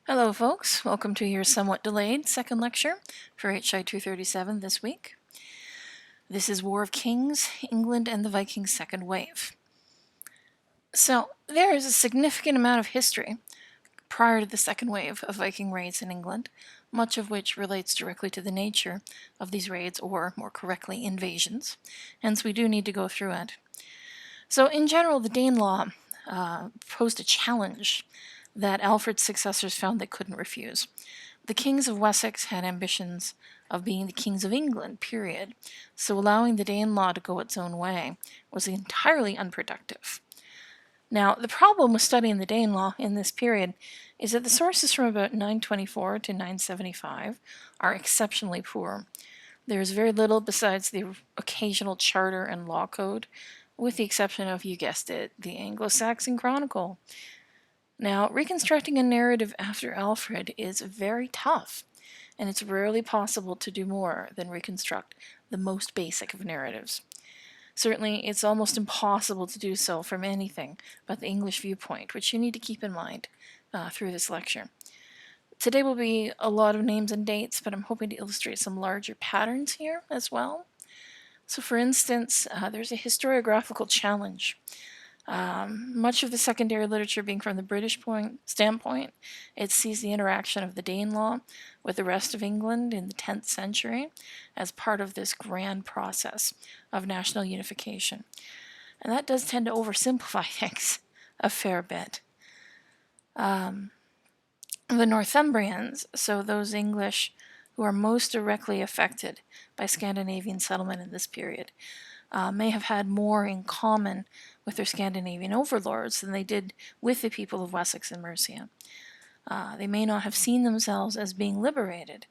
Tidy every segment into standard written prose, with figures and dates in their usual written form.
Hello folks, welcome to your somewhat delayed second lecture for HI 237 this week. This is War of Kings, England and the Vikings Second Wave. So there is a significant amount of history prior to the second wave of Viking raids in England, much of which relates directly to the nature of these raids, or more correctly, invasions. Hence we do need to go through it. So in general, the Danelaw posed a challenge that Alfred's successors found they couldn't refuse. The kings of Wessex had ambitions of being the kings of England, period, so allowing the Danelaw to go its own way was entirely unproductive. Now, the problem with studying the Danelaw in this period is that the sources from about 924 to 975 are exceptionally poor. There is very little besides the occasional charter and law code, with the exception of, you guessed it, the Anglo-Saxon Chronicle. Now, reconstructing a narrative after Alfred is very tough, and it's rarely possible to do more than reconstruct the most basic of narratives. Certainly, it's almost impossible to do so from anything but the English viewpoint, which you need to keep in mind through this lecture. Today will be a lot of names and dates, but I'm hoping to illustrate some larger patterns here as well. So for instance, there's a historiographical challenge. Much of the secondary literature being from the British standpoint, it sees the interaction of the Danelaw with the rest of England in the 10th century as part of this grand process of national unification. And that does tend to oversimplify things a fair bit. The Northumbrians, so those English who are most directly affected by Scandinavian settlement in this period, may have had more in common with their Scandinavian overlords than they did with the people of Wessex and Mercia. They may not have seen themselves as being liberated.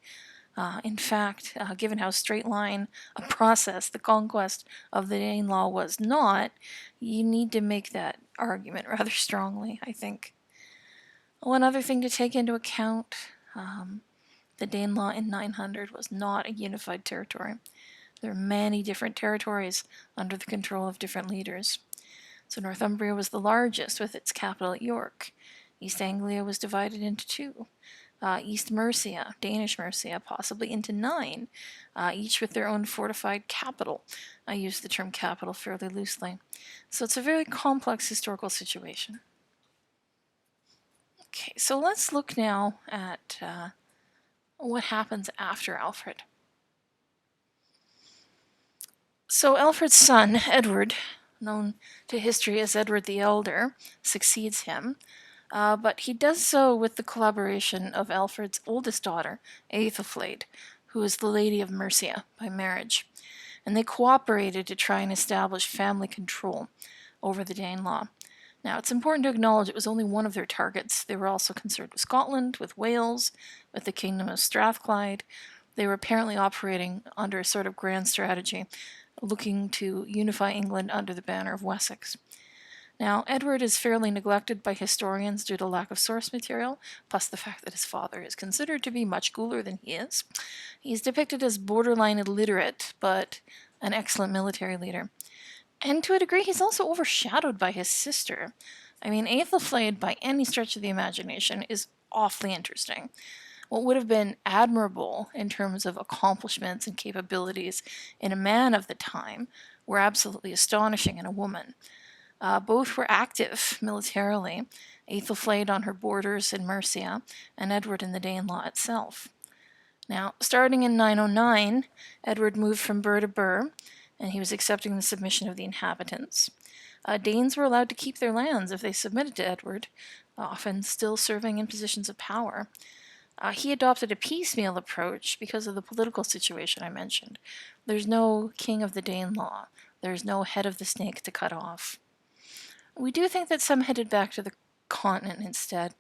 In fact, given how straight line a process the conquest of the Danelaw was not, you need to make that argument rather strongly, I think. One other thing to take into account, the Danelaw in 900 was not a unified territory. There are many different territories under the control of different leaders. So Northumbria was the largest, with its capital at York. East Anglia was divided into two. East Mercia, Danish Mercia, possibly into 9, each with their own fortified capital. I use the term capital fairly loosely. So it's a very complex historical situation. Okay, so let's look now at what happens after Alfred. So Alfred's son, Edward, known to history as Edward the Elder, succeeds him, but he does so with the collaboration of Alfred's oldest daughter, Aethelflaed, who is the Lady of Mercia by marriage, and they cooperated to try and establish family control over the Danelaw. Now, it's important to acknowledge it was only one of their targets. They were also concerned with Scotland, with Wales, with the Kingdom of Strathclyde. They were apparently operating under a sort of grand strategy, looking to unify England under the banner of Wessex. Now, Edward is fairly neglected by historians due to lack of source material, plus the fact that his father is considered to be much cooler than he is. He's depicted as borderline illiterate, but an excellent military leader. And to a degree, he's also overshadowed by his sister. I mean, Aethelflaed, by any stretch of the imagination, is awfully interesting. What would have been admirable in terms of accomplishments and capabilities in a man of the time were absolutely astonishing in a woman. Both were active militarily, Aethelflaed on her borders in Mercia, and Edward in the Danelaw itself. Now, starting in 909, Edward moved from burh to burh, and he was accepting the submission of the inhabitants. Danes were allowed to keep their lands if they submitted to Edward, often still serving in positions of power. He adopted a piecemeal approach because of the political situation I mentioned. There's no king of the Danelaw. There's no head of the snake to cut off. We do think that some headed back to the continent instead.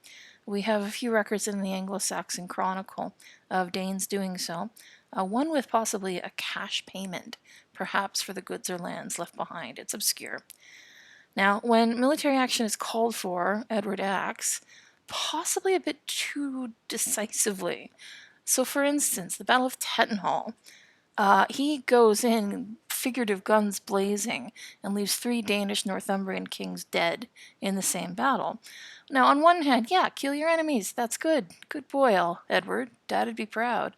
We have a few records in the Anglo-Saxon Chronicle of Danes doing so, one with possibly a cash payment, perhaps for the goods or lands left behind. It's obscure. Now, when military action is called for, Edward acts, possibly a bit too decisively. So, for instance, the Battle of Tettenhall, he goes in figurative guns blazing and leaves 3 Danish Northumbrian kings dead in the same battle. Now, on one hand, yeah, kill your enemies. That's good. Good boy, Edward. Dad'd be proud.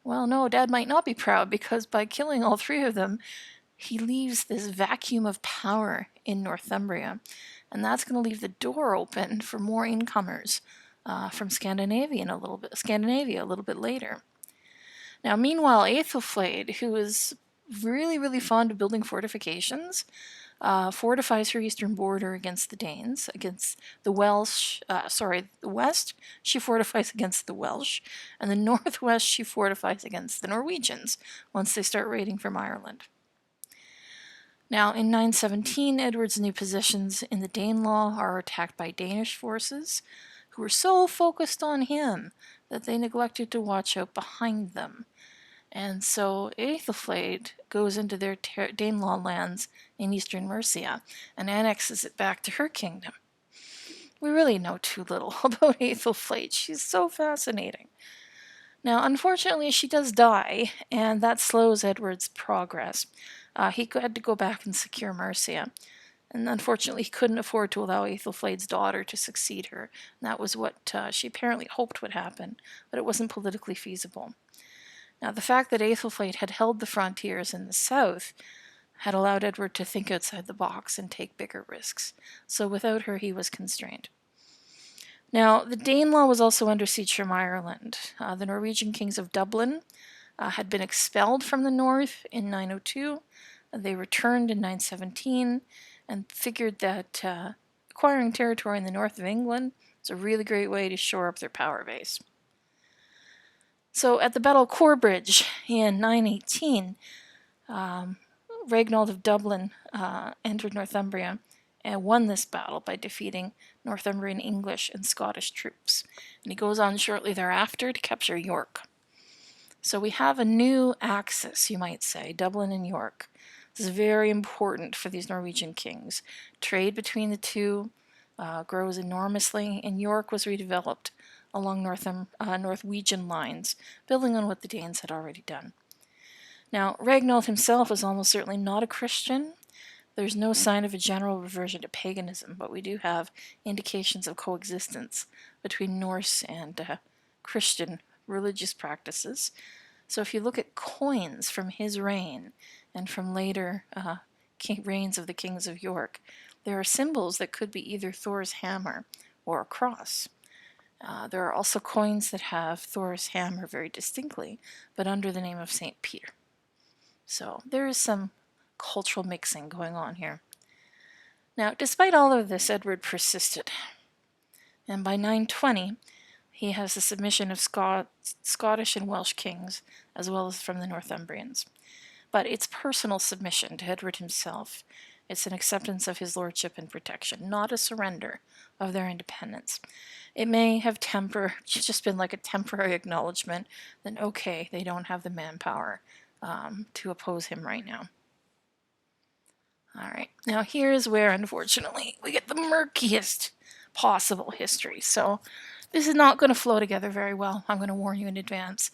Well, no, Dad might not be proud, because by killing all 3 of them, he leaves this vacuum of power in Northumbria. And that's going to leave the door open for more incomers from Scandinavia a little bit later. Now, meanwhile, Aethelflaed, who is really, really fond of building fortifications, fortifies her eastern border against the Danes, against the Welsh, the west she fortifies against the Welsh, and the northwest she fortifies against the Norwegians once they start raiding from Ireland. Now, in 917, Edward's new positions in the Danelaw are attacked by Danish forces, who were so focused on him that they neglected to watch out behind them. And so Aethelflaed goes into their Danelaw lands in eastern Mercia and annexes it back to her kingdom. We really know too little about Aethelflaed. She's so fascinating. Now, unfortunately, she does die, and that slows Edward's progress. He had to go back and secure Mercia. And unfortunately, he couldn't afford to allow Aethelflaed's daughter to succeed her. And that was what she apparently hoped would happen, but it wasn't politically feasible. Now, the fact that Aethelflaed had held the frontiers in the south had allowed Edward to think outside the box and take bigger risks. So without her, he was constrained. Now, the Danelaw was also under siege from Ireland. The Norwegian kings of Dublin had been expelled from the north in 902. They returned in 917 and figured that acquiring territory in the north of England was a really great way to shore up their power base. So at the Battle of Corbridge in 918, Ragnald of Dublin entered Northumbria and won this battle by defeating Northumbrian English and Scottish troops. And he goes on shortly thereafter to capture York. So we have a new axis, you might say, Dublin and York. This is very important for these Norwegian kings. Trade between the two grows enormously, and York was redeveloped along Norwegian lines, building on what the Danes had already done. Now, Ragnald himself was almost certainly not a Christian. There's no sign of a general reversion to paganism, but we do have indications of coexistence between Norse and Christian religious practices. So if you look at coins from his reign and from later reigns of the kings of York, there are symbols that could be either Thor's hammer or a cross. There are also coins that have Thor's hammer very distinctly, but under the name of St. Peter. So there is some cultural mixing going on here. Now, despite all of this, Edward persisted. And by 920, he has the submission of Scottish and Welsh kings, as well as from the Northumbrians. But it's personal submission to Edward himself. It's an acceptance of his lordship and protection, not a surrender of their independence. It may have just been like a temporary acknowledgement that, okay, they don't have the manpower to oppose him right now. All right, now here's where, unfortunately, we get the murkiest possible history. So this is not going to flow together very well. I'm going to warn you in advance.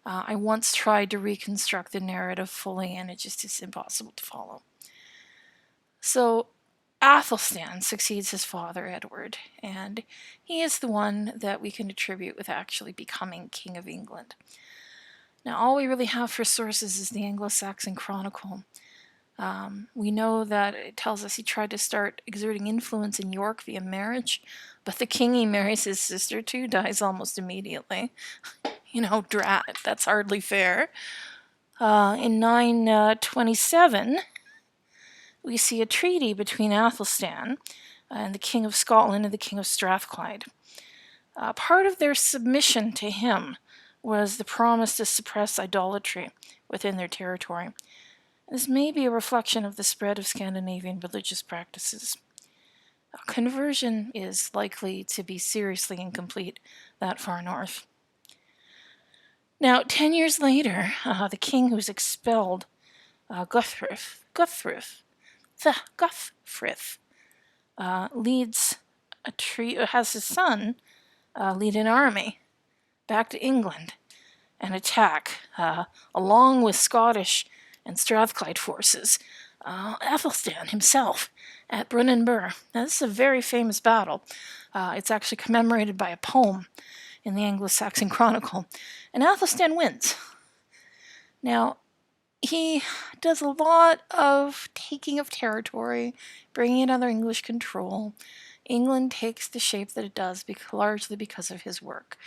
I once tried to reconstruct the narrative fully, and it just is impossible to follow. So Athelstan succeeds his father, Edward, and he is the one that we can attribute with actually becoming King of England. Now, all we really have for sources is the Anglo-Saxon Chronicle. We know that it tells us he tried to start exerting influence in York via marriage, but the king he marries his sister to dies almost immediately. You know, drat, that's hardly fair. In 927, we see a treaty between Athelstan and the King of Scotland and the King of Strathclyde. Part of their submission to him was the promise to suppress idolatry within their territory. This may be a reflection of the spread of Scandinavian religious practices. Conversion is likely to be seriously incomplete that far north. Now, 10 years later, the king who's expelled Guthfrith has his son lead an army back to England and attack, along with Scottish and Strathclyde forces, Athelstan himself at Brunanburh. Now, this is a very famous battle. It's actually commemorated by a poem in the Anglo-Saxon Chronicle, and Athelstan wins. Now, he does a lot of taking of territory, bringing it under English control. England takes the shape that it does largely because of his work.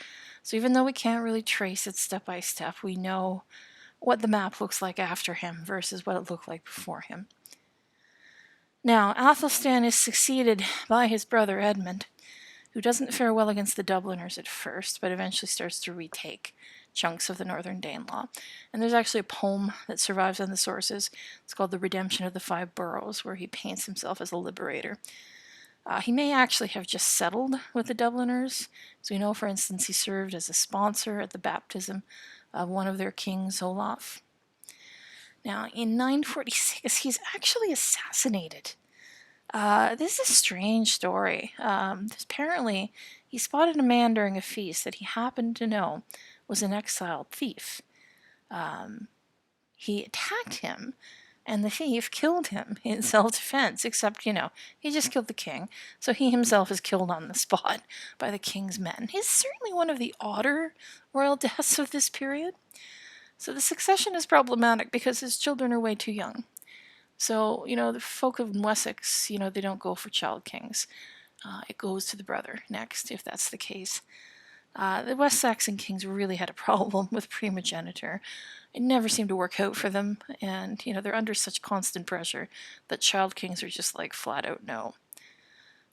So even though we can't really trace it step by step, we know what the map looks like after him versus what it looked like before him. Now, Athelstan is succeeded by his brother Edmund, who doesn't fare well against the Dubliners at first, but eventually starts to retake chunks of the northern Danelaw. And there's actually a poem that survives in the sources. It's called The Redemption of the Five Boroughs, where he paints himself as a liberator. He may actually have just settled with the Dubliners. So we know, for instance, he served as a sponsor at the baptism of one of their kings, Olaf. Now, in 946, he's actually assassinated. This is a strange story. Apparently, he spotted a man during a feast that he happened to know was an exiled thief. He attacked him, and the thief killed him in self-defense, except, he just killed the king, so he himself is killed on the spot by the king's men. He's certainly one of the odder royal deaths of this period. So the succession is problematic because his children are way too young. So, the folk of Wessex, they don't go for child kings. It goes to the brother next, if that's the case. The West Saxon kings really had a problem with primogeniture. It never seemed to work out for them, and, they're under such constant pressure that child kings are just like flat out no.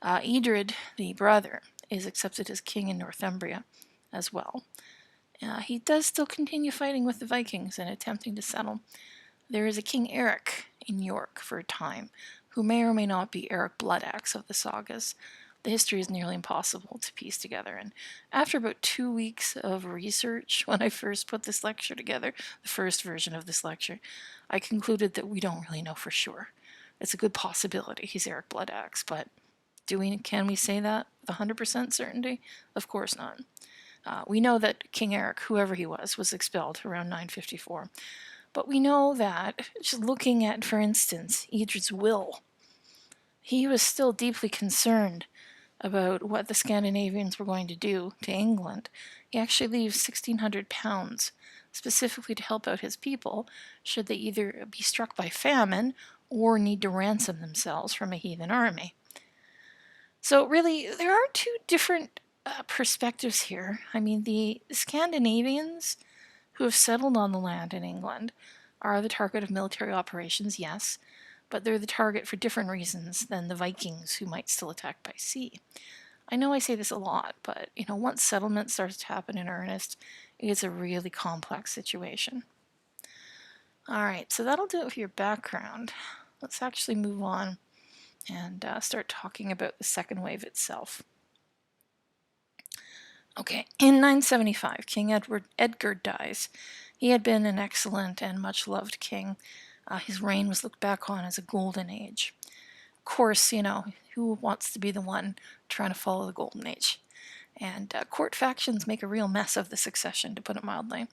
Edred, the brother, is accepted as king in Northumbria as well. He does still continue fighting with the Vikings and attempting to settle. There is a King Erik in York for a time, who may or may not be Erik Bloodaxe of the sagas. The history is nearly impossible to piece together, and after about 2 weeks of research, when I first put this lecture together, the first version of this lecture, I concluded that we don't really know for sure. It's a good possibility he's Erik Bloodaxe, but can we say that with 100% certainty? Of course not. We know that King Erik, whoever he was expelled around 954. But we know that, just looking at, for instance, Edred's will, he was still deeply concerned about what the Scandinavians were going to do to England. He actually leaves 1,600 pounds specifically to help out his people should they either be struck by famine or need to ransom themselves from a heathen army. So really, there are two different perspectives here. I mean, the Scandinavians who have settled on the land in England are the target of military operations, yes, but they're the target for different reasons than the Vikings who might still attack by sea. I know I say this a lot, but once settlement starts to happen in earnest, it's a really complex situation. Alright, so that'll do it for your background. Let's actually move on and start talking about the second wave itself. Okay, in 975, King Edgar dies. He had been an excellent and much-loved king. His reign was looked back on as a golden age. Of course, who wants to be the one trying to follow the golden age? And court factions make a real mess of the succession, to put it mildly.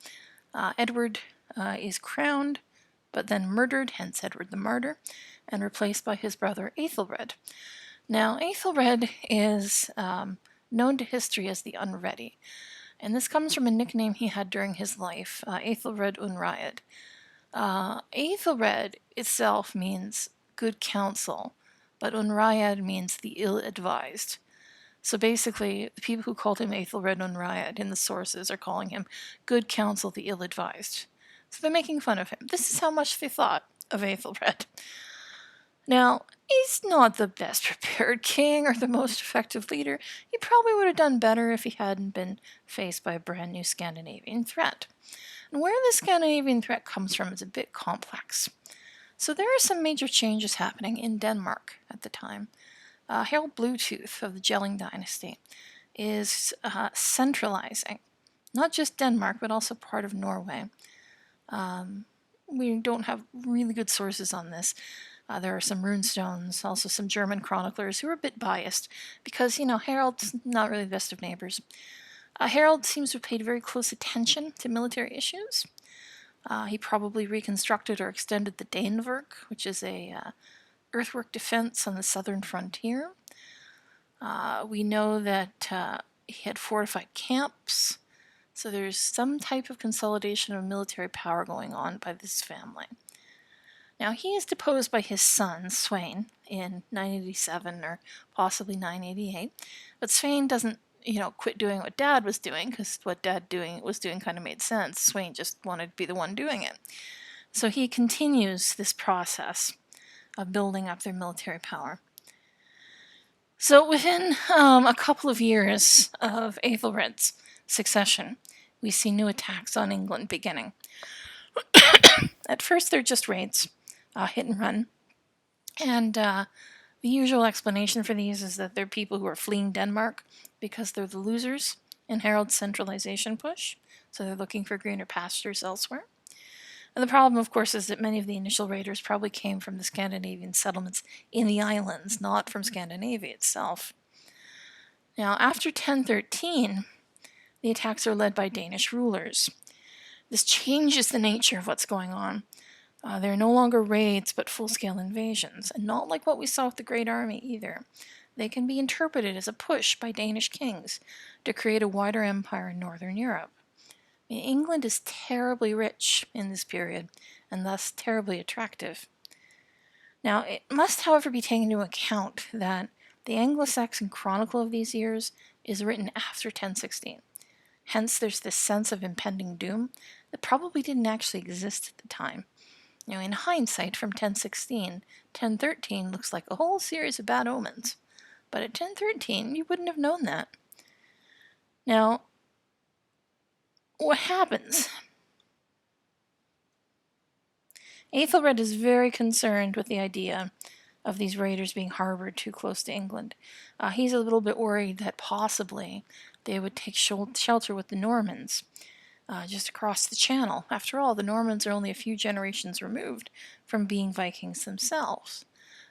Edward is crowned, but then murdered, hence Edward the Martyr, and replaced by his brother Aethelred. Now, Aethelred is known to history as the Unready, and this comes from a nickname he had during his life, Aethelred Unriad. Aethelred itself means good counsel, but Unriad means the ill-advised. So basically, the people who called him Aethelred Unriad in the sources are calling him good counsel, the ill-advised. So they're making fun of him. This is how much they thought of Aethelred. Now, he's not the best prepared king or the most effective leader. He probably would have done better if he hadn't been faced by a brand new Scandinavian threat. And where the Scandinavian threat comes from is a bit complex. So there are some major changes happening in Denmark at the time. Harald Bluetooth of the Jelling dynasty is centralizing not just Denmark, but also part of Norway. We don't have really good sources on this. There are some runestones, also some German chroniclers who are a bit biased because, Harald's not really the best of neighbors. Harald seems to have paid very close attention to military issues. He probably reconstructed or extended the Danewerk, which is a earthwork defense on the southern frontier. We know that he had fortified camps, so there's some type of consolidation of military power going on by this family. Now, he is deposed by his son, Sweyn, in 987 or possibly 988, but Sweyn doesn't, quit doing what Dad was doing, because what Dad was doing kind of made sense. Sweyn just wanted to be the one doing it. So he continues this process of building up their military power. So within a couple of years of Aethelred's succession, we see new attacks on England beginning. At first, they're just raids, hit and run. And the usual explanation for these is that they're people who are fleeing Denmark because they're the losers in Harold's centralization push, so they're looking for greener pastures elsewhere. And the problem, of course, is that many of the initial raiders probably came from the Scandinavian settlements in the islands, not from Scandinavia itself. Now, after 1013, the attacks are led by Danish rulers. This changes the nature of what's going on. They're no longer raids, but full-scale invasions, and not like what we saw with the Great Army either. They can be interpreted as a push by Danish kings to create a wider empire in Northern Europe. England is terribly rich in this period, and thus terribly attractive. Now, it must, however, be taken into account that the Anglo-Saxon chronicle of these years is written after 1016. Hence, there's this sense of impending doom that probably didn't actually exist at the time. In hindsight, from 1016, 1013 looks like a whole series of bad omens. But at 1013, you wouldn't have known that. Now, what happens? Aethelred is very concerned with the idea of these raiders being harbored too close to England. He's a little bit worried that possibly they would take shelter with the Normans just across the channel. After all, the Normans are only a few generations removed from being Vikings themselves.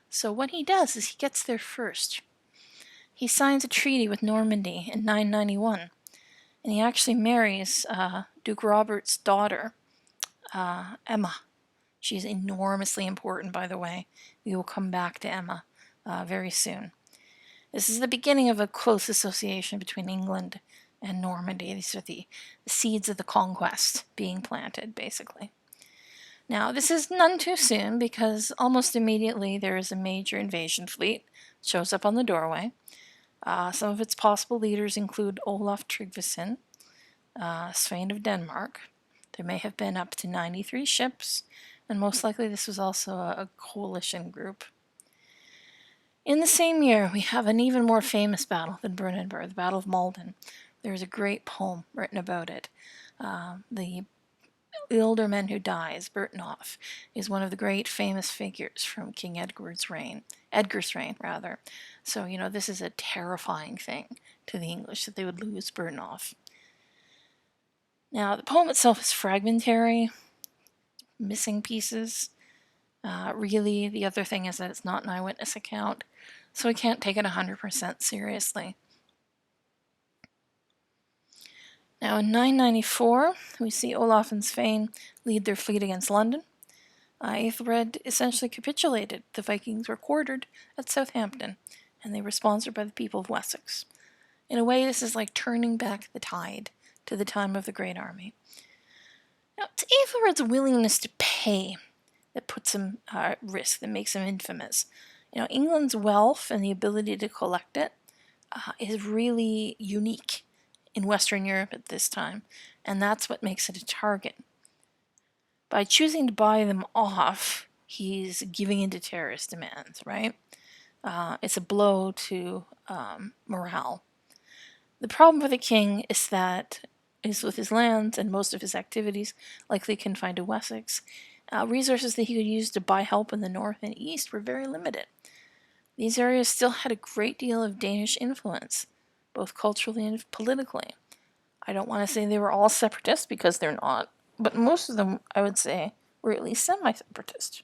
So what he does is he gets there first. He signs a treaty with Normandy in 991, and he actually marries Duke Robert's daughter, Emma. She's enormously important, by the way. We will come back to Emma very soon. This is the beginning of a close association between England and Normandy. These are the seeds of the conquest being planted, basically. Now, this is none too soon, because almost immediately there is a major invasion fleet. It shows up on the doorway. Some of its possible leaders include Olaf Tryggvason, Svein of Denmark. There may have been up to 93 ships, and most likely this was also a coalition group. In the same year, we have an even more famous battle than Brunanburh, the Battle of Malden. There's a great poem written about it. The ealdorman who dies, Bertnoff, is one of the great famous figures from King Edgar's reign. So, this is a terrifying thing to the English that they would lose Bertnoff. Now, the poem itself is fragmentary, missing pieces. Really, the other thing is that it's not an eyewitness account, so we can't take it 100% seriously. Now, in 994, we see Olaf and Svein lead their fleet against London. Aethelred essentially capitulated. The Vikings were quartered at Southampton, and they were sponsored by the people of Wessex. In a way, this is like turning back the tide to the time of the Great Army. Now, it's Aethelred's willingness to pay that puts him at risk, that makes him infamous. England's wealth and the ability to collect it is really unique in Western Europe at this time, and that's what makes it a target. By choosing to buy them off, he's giving in to terrorist demands, right? It's a blow to morale. The problem for the king is with his lands and most of his activities likely confined to Wessex, resources that he could use to buy help in the north and east were very limited. These areas still had a great deal of Danish influence, both culturally and politically. I don't want to say they were all separatist, because they're not, but most of them, I would say, were at least semi-separatist.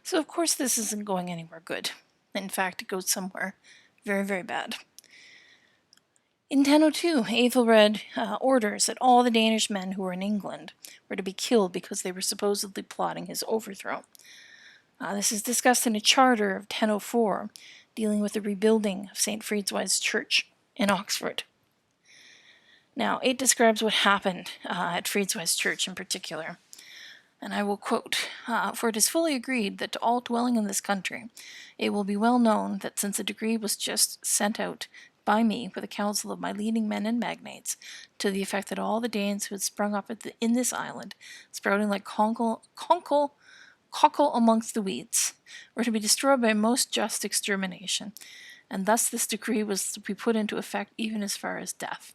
So, of course, this isn't going anywhere good. In fact, it goes somewhere very, very bad. In 1002, Ethelred orders that all the Danish men who were in England were to be killed because they were supposedly plotting his overthrow. This is discussed in a charter of 1004, dealing with the rebuilding of St. Friedwald's Church in Oxford. Now, it describes what happened at Friedwald's Church in particular. And I will quote, "For it is fully agreed that to all dwelling in this country, it will be well known that since a decree was just sent out by me with a council of my leading men and magnates, to the effect that all the Danes who had sprung up in this island, sprouting like cockle amongst the weeds, were to be destroyed by most just extermination, and thus this decree was to be put into effect even as far as death.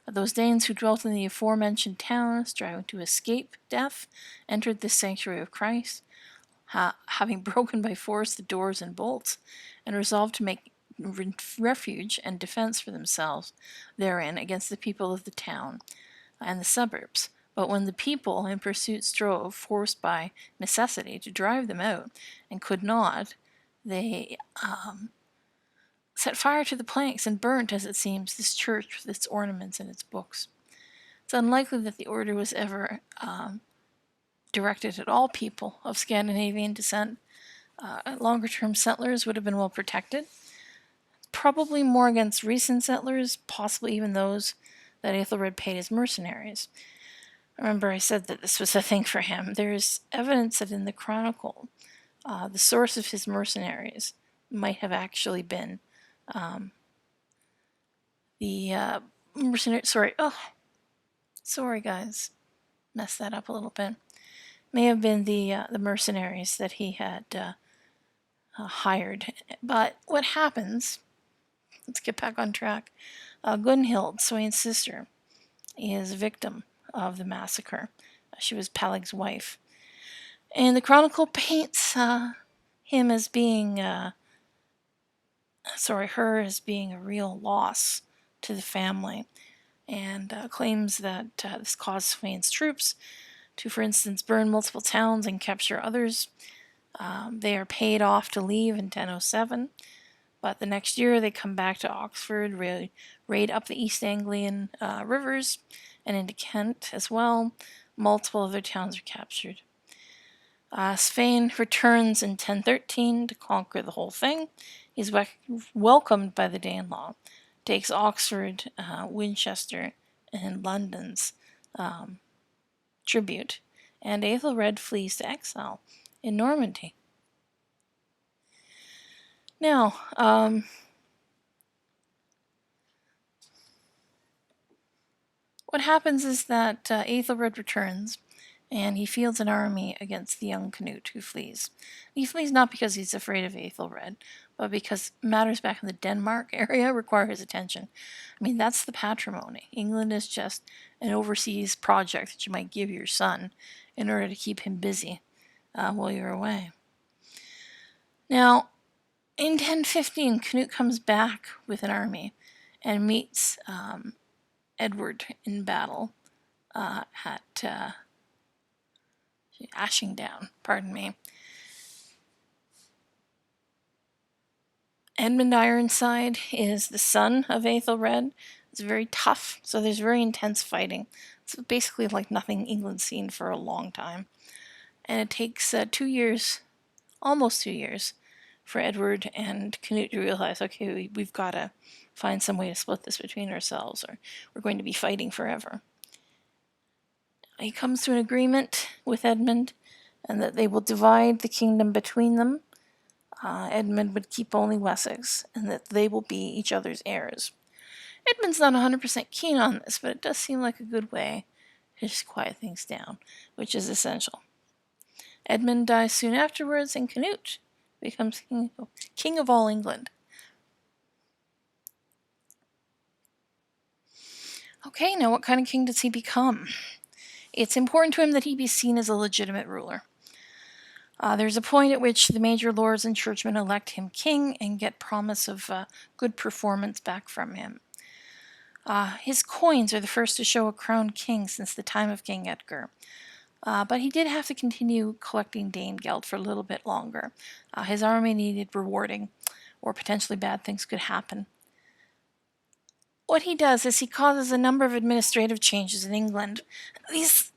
Those Danes who dwelt in the aforementioned town, striving to escape death, entered this sanctuary of Christ, having broken by force the doors and bolts, and resolved to make refuge and defense for themselves therein against the people of the town and the suburbs. But when the people in pursuit strove, forced by necessity, to drive them out, and could not, they set fire to the planks and burnt, as it seems, this church with its ornaments and its books. It's unlikely that the order was ever directed at all people of Scandinavian descent. Longer-term settlers would have been well protected. Probably more against recent settlers, possibly even those that Ethelred paid as mercenaries. Remember, I said that this was a thing for him. There is evidence that in the Chronicle, the source of his mercenaries might have actually been the mercenary. Sorry guys, messed that up a little bit. May have been the mercenaries that he had hired. But what happens? Let's get back on track. Gunhild, Sweyn's sister, is a victim of the massacre. She was Peleg's wife. And the Chronicle paints him as being, her as being a real loss to the family, and claims that this caused Sweyn's troops to, for instance, burn multiple towns and capture others. They are paid off to leave in 1007, but the next year they come back to Oxford, raid up the East Anglian rivers and into Kent as well. Multiple other towns are captured. Svein returns in 1013 to conquer the whole thing. He's welcomed by the Danelaw, takes Oxford, Winchester, and London's tribute, and Ethelred flees to exile in Normandy. Now, what happens is that Ethelred returns, and he fields an army against the young Knut, who flees. He flees not because he's afraid of Ethelred, but because matters back in the Denmark area require his attention. I mean, that's the patrimony. England is just an overseas project that you might give your son in order to keep him busy while you're away. Now, in 1015, Knut comes back with an army and meets Edward in battle at Ashingdown, pardon me. Edmund Ironside is the son of Ethelred. It's very tough, so there's very intense fighting. It's basically like nothing England's seen for a long time. And it takes 2 years, almost 2 years, for Edward and Knut to realize, okay, we've got to find some way to split this between ourselves, or we're going to be fighting forever. He comes to an agreement with Edmund, and that they will divide the kingdom between them. Edmund would keep only Wessex, and that they will be each other's heirs. Edmund's not 100% keen on this, but it does seem like a good way to just quiet things down, which is essential. Edmund dies soon afterwards, and Knut becomes king of all England. Okay, now what kind of king does he become? It's important to him that he be seen as a legitimate ruler. There's a point at which the major lords and churchmen elect him king and get promise of good performance back from him. His coins are the first to show a crowned king since the time of King Edgar. But he did have to continue collecting Danegeld for a little bit longer. His army needed rewarding, or potentially bad things could happen. what he does is he causes a number of administrative changes in England. This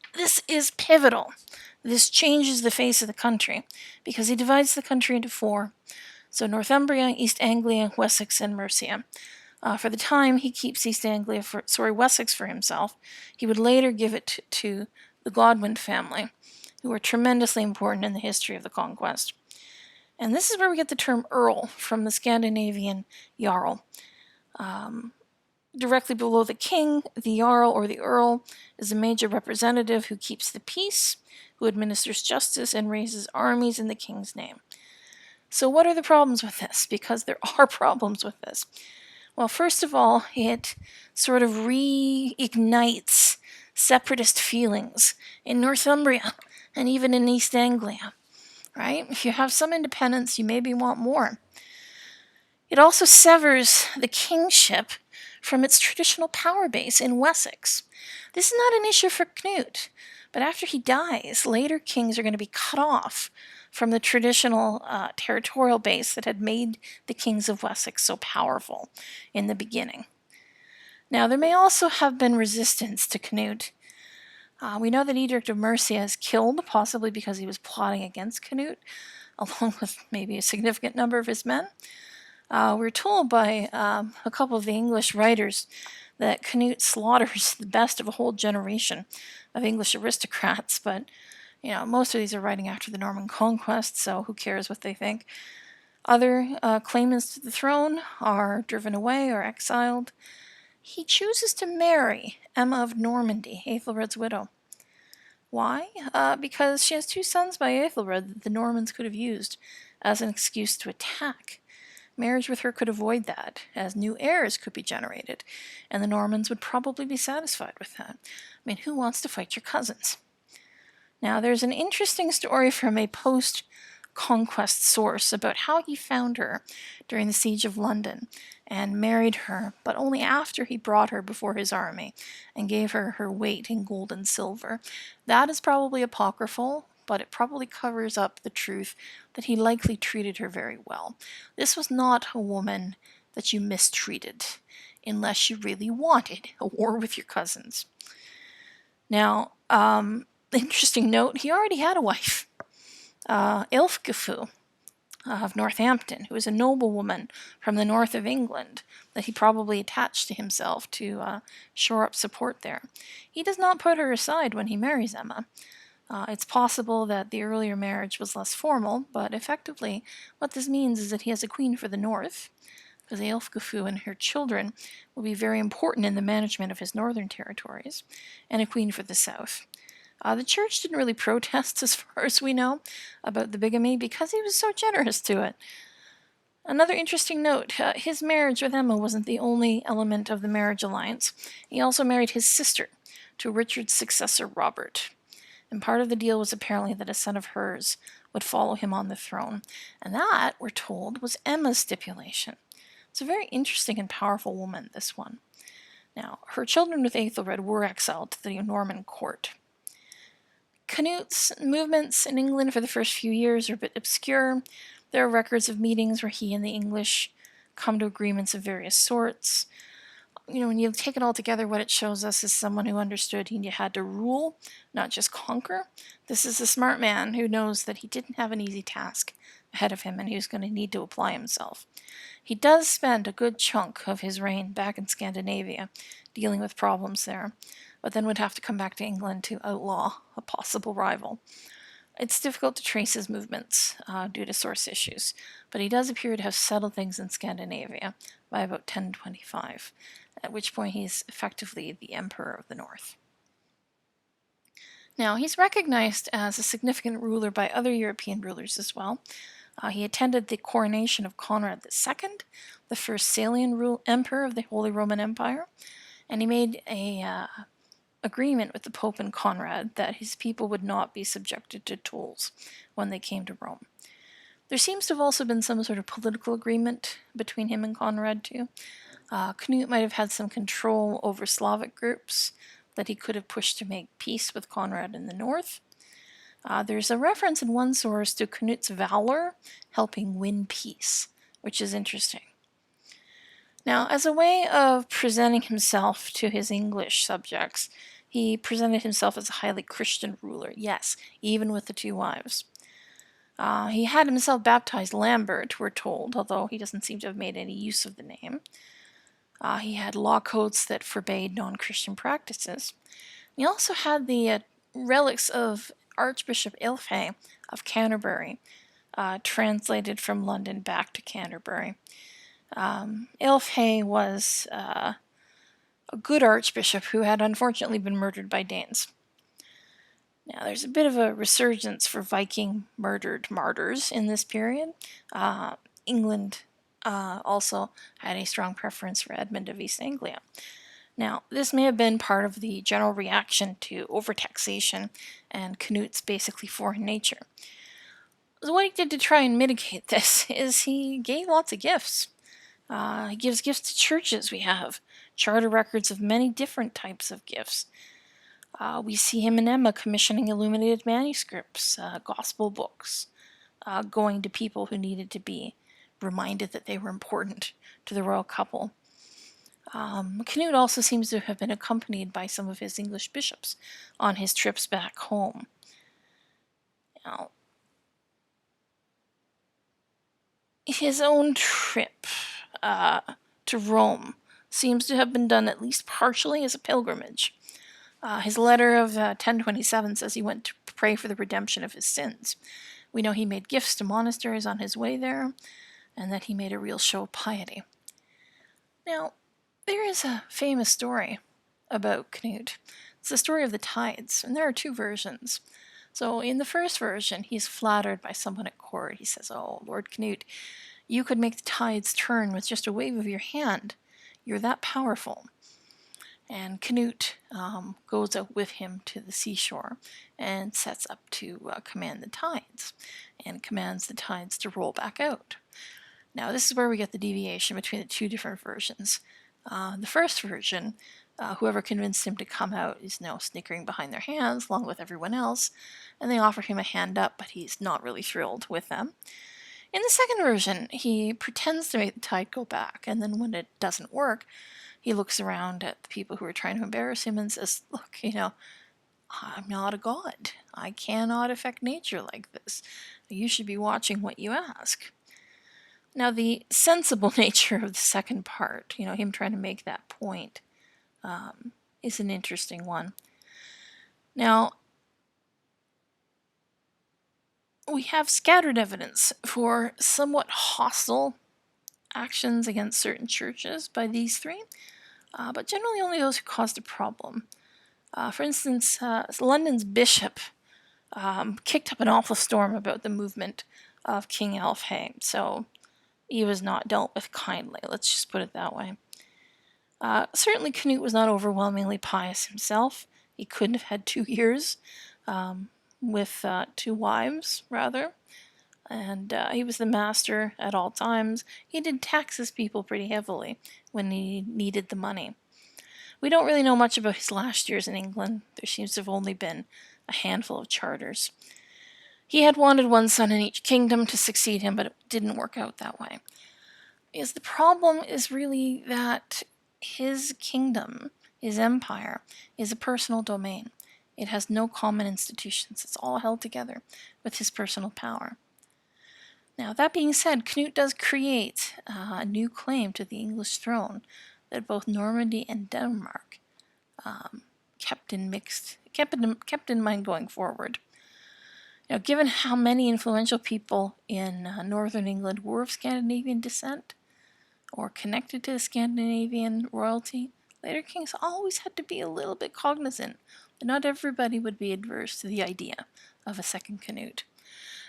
is pivotal. This changes the face of the country because he divides the country into four. So Northumbria, East Anglia, Wessex, and Mercia. For the time, he keeps Wessex for himself. He would later give it to the Godwin family, who were tremendously important in the history of the conquest. And this is where we get the term Earl from the Scandinavian Jarl. Directly below the king, the Jarl or the Earl is a major representative who keeps the peace, who administers justice, and raises armies in the king's name. So what are the problems with this? Because there are problems with this. Well, first of all, it sort of reignites separatist feelings in Northumbria and even in East Anglia, right? If you have some independence, you maybe want more. It also severs the kingship from its traditional power base in Wessex. This is not an issue for Knut, but after he dies, later kings are going to be cut off from the traditional territorial base that had made the kings of Wessex so powerful in the beginning. Now, there may also have been resistance to Knut. We know that Erik of Mercia is killed, possibly because he was plotting against Knut, along with maybe a significant number of his men. We're told by a couple of the English writers that Knut slaughters the best of a whole generation of English aristocrats, but most of these are writing after the Norman conquest, so who cares what they think. Other claimants to the throne are driven away or exiled. He chooses to marry Emma of Normandy, Aethelred's widow. Why? Because she has two sons by Aethelred that the Normans could have used as an excuse to attack. Marriage with her could avoid that, as new heirs could be generated, and the Normans would probably be satisfied with that. I mean, who wants to fight your cousins? Now, there's an interesting story from a post-conquest source about how he found her during the siege of London and married her, but only after he brought her before his army and gave her her weight in gold and silver. That is probably apocryphal, but it probably covers up the truth that he likely treated her very well. This was not a woman that you mistreated unless you really wanted a war with your cousins. Now, interesting note, he already had a wife, Ælfgifu of Northampton, who was a noblewoman from the north of England that he probably attached to himself to shore up support there. He does not put her aside when he marries Emma. It's possible that the earlier marriage was less formal, but effectively what this means is that he has a queen for the north, because Ælfgifu and her children will be very important in the management of his northern territories, and a queen for the south. The church didn't really protest, as far as we know, about the bigamy because he was so generous to it. Another interesting note, his marriage with Emma wasn't the only element of the marriage alliance. He also married his sister to Richard's successor, Robert. And part of the deal was apparently that a son of hers would follow him on the throne. And that, we're told, was Emma's stipulation. It's a very interesting and powerful woman, this one. Now, her children with Aethelred were exiled to the Norman court. Knut's movements in England for the first few years are a bit obscure. There are records of meetings where he and the English come to agreements of various sorts. When you take it all together, what it shows us is someone who understood he had to rule, not just conquer. This is a smart man who knows that he didn't have an easy task ahead of him and he was going to need to apply himself. He does spend a good chunk of his reign back in Scandinavia dealing with problems there, but then would have to come back to England to outlaw a possible rival. It's difficult to trace his movements due to source issues, but he does appear to have settled things in Scandinavia by about 1025, at which point he's effectively the Emperor of the North. Now, he's recognized as a significant ruler by other European rulers as well. He attended the coronation of Conrad II, the first Salian emperor of the Holy Roman Empire, and he made a agreement with the Pope and Conrad that his people would not be subjected to tolls when they came to Rome. There seems to have also been some sort of political agreement between him and Conrad too. Knut might have had some control over Slavic groups that he could have pushed to make peace with Conrad in the north. There's a reference in one source to Knut's valor helping win peace, which is interesting. Now, as a way of presenting himself to his English subjects, he presented himself as a highly Christian ruler, yes, even with the 2 wives. He had himself baptized Lambert, we're told, although he doesn't seem to have made any use of the name. He had law codes that forbade non-Christian practices. He also had the relics of Archbishop Ilfay of Canterbury, translated from London back to Canterbury. Ilfay was a good archbishop who had unfortunately been murdered by Danes. Now, there's a bit of a resurgence for Viking murdered martyrs in this period. England also had a strong preference for Edmund of East Anglia. Now, this may have been part of the general reaction to overtaxation and Knut's basically foreign nature. So what he did to try and mitigate this is he gave lots of gifts. He gives gifts to churches. We have charter records of many different types of gifts. We see him and Emma commissioning illuminated manuscripts, gospel books, going to people who needed to be reminded that they were important to the royal couple. Knut also seems to have been accompanied by some of his English bishops on his trips back home. Now, his own trip to Rome seems to have been done at least partially as a pilgrimage. His letter of 1027 says he went to pray for the redemption of his sins. We know he made gifts to monasteries on his way there, and that he made a real show of piety. Now, there is a famous story about Knut. It's the story of the tides, and there are 2 versions. So in the first version, he's flattered by someone at court. He says, "Oh, Lord Knut, you could make the tides turn with just a wave of your hand. You're that powerful." And Knut goes out with him to the seashore and sets up to command the tides, and commands the tides to roll back out. Now, this is where we get the deviation between the 2 different versions. The first version, whoever convinced him to come out is now snickering behind their hands along with everyone else, and they offer him a hand up, but he's not really thrilled with them. In the second version, he pretends to make the tide go back, and then when it doesn't work, he looks around at the people who are trying to embarrass him and says, "Look, I'm not a god. I cannot affect nature like this. You should be watching what you ask." Now, the sensible nature of the second part, him trying to make that point, is an interesting one. Now, we have scattered evidence for somewhat hostile actions against certain churches by these 3, but generally only those who caused a problem. For instance, London's bishop kicked up an awful storm about the movement of King Alfhay, so he was not dealt with kindly, let's just put it that way. Certainly Knut was not overwhelmingly pious himself. He couldn't have had 2 years with 2 wives, rather. And he was the master at all times. He did tax his people pretty heavily when he needed the money. We don't really know much about his last years in England. There seems to have only been a handful of charters. He had wanted 1 son in each kingdom to succeed him, but it didn't work out that way. Because the problem is really that his kingdom, his empire, is a personal domain. It has no common institutions. It's all held together with his personal power. Now, that being said, Knut does create a new claim to the English throne that both Normandy and Denmark kept in mind going forward. Given how many influential people in northern England were of Scandinavian descent, or connected to the Scandinavian royalty, later kings always had to be a little bit cognizant that not everybody would be adverse to the idea of a second Knut.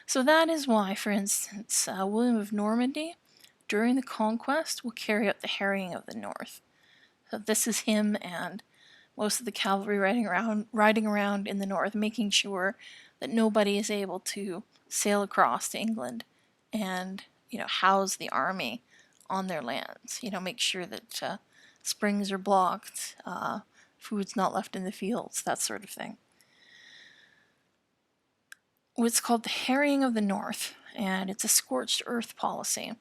So that is why, for instance, William of Normandy, during the conquest, will carry out the harrying of the north. So this is him and most of the cavalry riding around in the north, making sure that nobody is able to sail across to England and house the army on their lands. Make sure that springs are blocked, food's not left in the fields, that sort of thing. What's called the harrying of the north, and it's a scorched earth policy.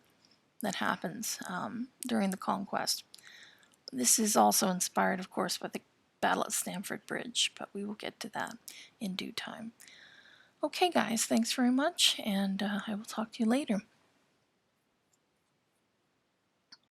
that happens during the conquest. This is also inspired, of course, by the Battle at Stamford Bridge, but we will get to that in due time. Okay, guys, thanks very much, and I will talk to you later.